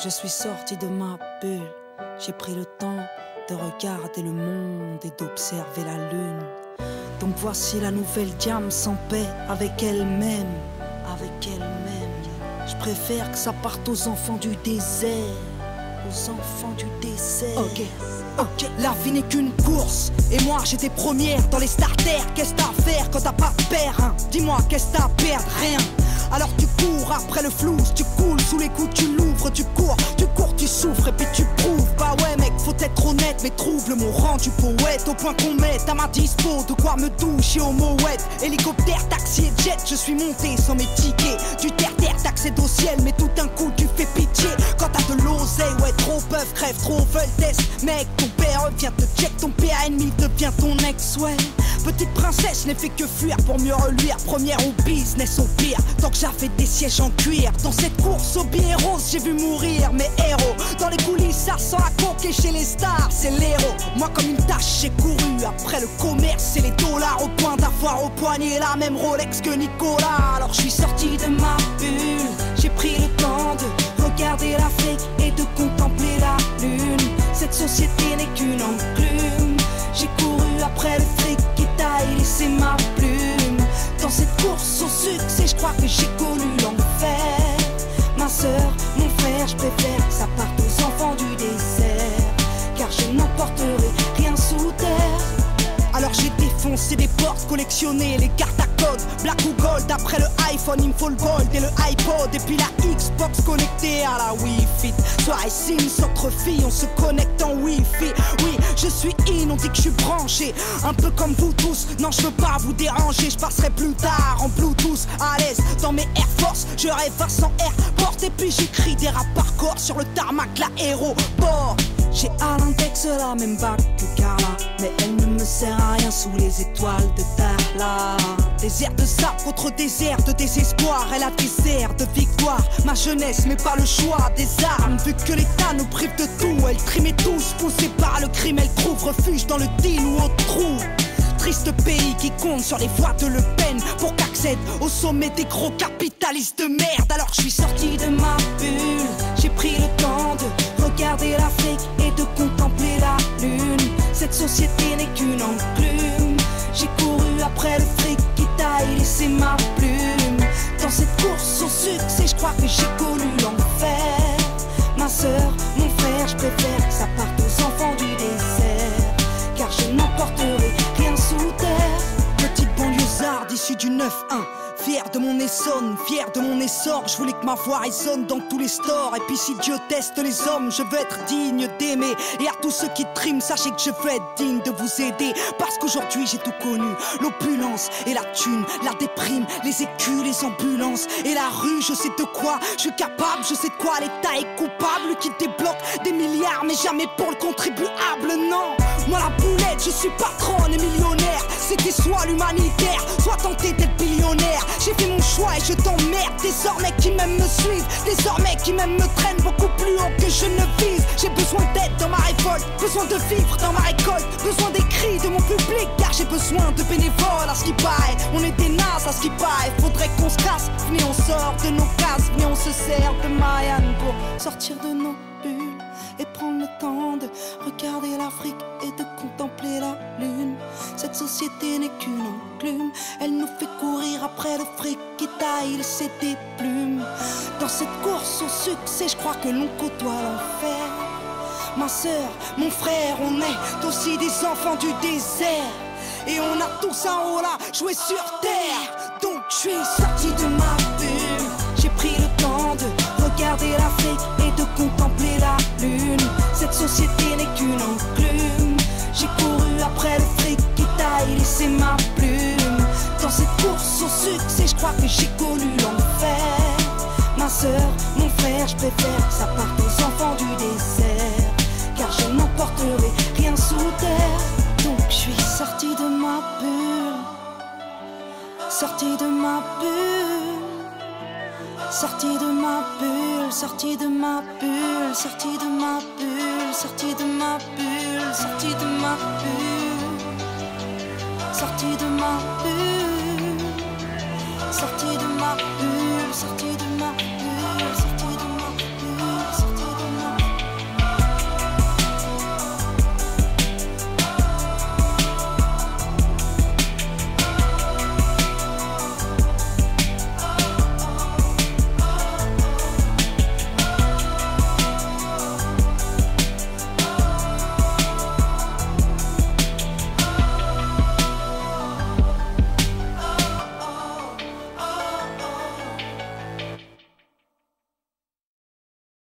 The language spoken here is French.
Je suis sorti de ma bulle, j'ai pris le temps de regarder le monde et d'observer la lune. Donc voici la nouvelle Diam sans paix avec elle-même, Je préfère que ça parte aux enfants du désert, aux enfants du désert. Ok, la vie n'est qu'une course, et moi j'étais première dans les starters. Qu'est-ce t'as à faire quand t'as pas de père, hein? Dis-moi, qu'est-ce t'as à perdre? Rien. Alors tu cours après le flou, tu coules sous les coups, tu l'ouvres, tu cours, tu souffres et puis tu prouves. Bah ouais mec, faut être honnête, mes troubles m'ont rendu poète, au point qu'on mette à ma dispo de quoi me doucher au mouette. Hélicoptère, taxi et jet, je suis monté sans mes tickets. Du terre-terre, t'accèdes au ciel, mais tout d'un coup tu fais pitié. Quand t'as de l'oseille, ouais trop peuvent, crève, trop veulent test. Mec, ton père vient te check, ton père ennemi devient ton ex, ouais. Petite princesse, je n'ai fait que fuir pour mieux reluire. Première au business, au pire, tant que j'avais des sièges en cuir. Dans cette course au billet rose, j'ai vu mourir mes héros. Dans les coulisses, ça sent la coque et chez les stars, c'est l'héros. Moi comme une tâche, j'ai couru après le commerce et les dollars, au point d'avoir au poignet la même Rolex que Nicolas. Alors je suis sorti de ma bulle, j'ai pris le temps de regarder l'Afrique et de contempler la lune. Cette société n'est qu'une enclume. J'ai couru après le fric qui taille, laissé ma plume. Dans cette course au succès, je crois que j'ai connu l'enfer. Ma soeur, mon frère, je préfère que ça parte aux enfants du désert, car je n'emporterai rien sous terre. Alors j'ai défoncé des portes, collectionné les cartes à code, black ou gold. Après le iPhone, il me faut le gold et le iPod, et puis la Xbox connectée à la Wi-Fi. Soirée Sims entre filles, on se connecte en Wi-Fi. Oui, je suis in, on dit que je suis branché, un peu comme vous tous. Non, je veux pas vous déranger, je passerai plus tard en Bluetooth, à l'aise dans mes Air Force. Je rêve à 100 airports, et puis j'écris des rap par corps sur le tarmac de l'aéroport. J'ai à l'index la même bague que Carla, mais elle ne me sert à rien sous les étoiles de Darla. Désert de sable contre désert de désespoir, elle a des airs de victoire. Ma jeunesse mais pas le choix des armes, vu que l'État nous prive de tout. Elle trimait tous, poussée par le crime, elle trouve refuge dans le deal ou au trou. Triste pays qui compte sur les voix de Le Pen pour qu'accède au sommet des gros capitalistes de merde. Alors je suis sorti de ma bulle, j'ai pris le temps de regarder l'Afrique et de contempler la lune. Cette société n'est qu'une enclume. J'ai couru après le fric qui taille, laissé ma plume. Dans cette course au succès, je crois que j'ai connu l'enfer. Ma soeur, mon frère, je préfère que ça parte aux enfants du désert, car je n'emporterai rien sous terre. Petite banlieusarde issue du 9-1, fier de mon Essonne, fier de mon essor. Je voulais que ma voix résonne dans tous les stores. Et puis si Dieu teste les hommes, je veux être digne d'aimer. Et à tous ceux qui triment, sachez que je veux être digne de vous aider. Parce qu'aujourd'hui j'ai tout connu, l'opulence et la thune, la déprime, les écus, les ambulances et la rue. Je sais de quoi je suis capable, je sais de quoi l'État est coupable, qui débloque des milliards mais jamais pour le contribuable. Non, moi la boulette, je suis patronne et millionnaire. C'était soit l'humanitaire, soit tenter d'être billionnaire. J'ai fait mon choix et je t'emmerde. Désormais qui m'aiment me suivent, désormais qui m'aiment me traînent beaucoup plus haut que je ne vise. J'ai besoin d'aide dans ma révolte, besoin de vivre dans ma récolte, besoin des cris de mon public, car j'ai besoin de bénévoles. À ce qui paraît, on est des nazes à ce qui paraît. Faudrait qu'on se casse, venez on sort de nos cases, venez on se sert de Marianne pour sortir de nos bulles et prendre le temps de regarder l'Afrique et de contempler la lune. Cette société n'est qu'une enclume, elle nous fait courir après le fric qui taille, laisser des plumes. Dans cette course au succès, je crois que l'on côtoie l'enfer. Ma soeur, mon frère, on est aussi des enfants du désert, et on a tous un haut là, joué sur terre. Donc je suis sorti de ma bulle, j'ai pris le temps de regarder l'Afrique et de contempler la lune. Cette société n'est qu'une enclume. J'ai couru après le fric qui taille, laissé ma plume. Dans cette course au succès, je crois que j'ai connu l'enfer. Ma soeur, mon frère, je préfère que ça parte aux enfants du désert, car je n'emporterai rien sous terre. Donc je suis sorti de ma bulle, sorti de ma bulle, sorti de ma bulle, sorti de ma bulle, sorti de ma bulle, sorti de ma bulle, sorti de ma bulle, sorti de ma bulle, sorti de ma bulle, sorti